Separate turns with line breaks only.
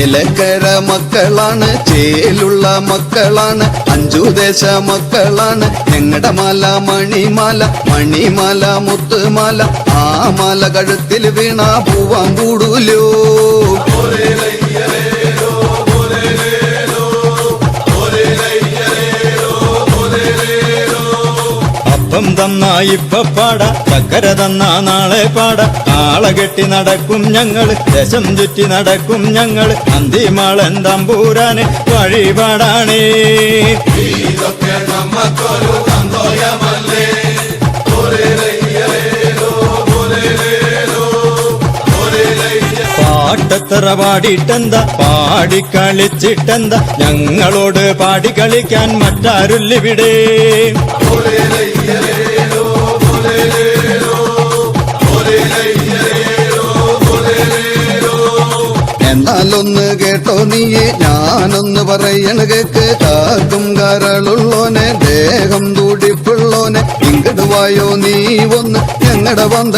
ചേലക്കര മക്കളാണ്, ചേലുള്ള മക്കളാണ്, 5 ദേശ മക്കളാണ്. ഞങ്ങളുടെ മാല മണിമാല, മണിമാല മുത്തുമാല, ആ മാല കഴുത്തിൽ വീണ പൂവാൻ കൂടൂലോ.
അപ്പം തന്നാ ഇപ്പ പാട, ചക്കര തന്നാ നാളെ പാട. ആളെ കെട്ടി നടക്കും ഞങ്ങള്, ദേശം ചുറ്റി നടക്കും ഞങ്ങള്. അന്തിമാളൻ തമ്പൂരാന് വഴിപാടാണേ. പാട്ടത്തറ പാടിയിട്ടെന്താ, പാടിക്കളിച്ചിട്ടെന്താ, ഞങ്ങളോട് പാടിക്കളിക്കാൻ മറ്റാരുല്ലിവിടെ.
എന്നാലൊന്ന് കേട്ടോ നീയെ, ഞാനൊന്ന് പറയണ കേക്ക്. കാക്കും കരളുള്ളോനെ, ദേഹം തുടിപ്പുള്ളോനെ, ഇങ്ങട് വായോ നീ ഒന്ന് ഞങ്ങടെ വന്ന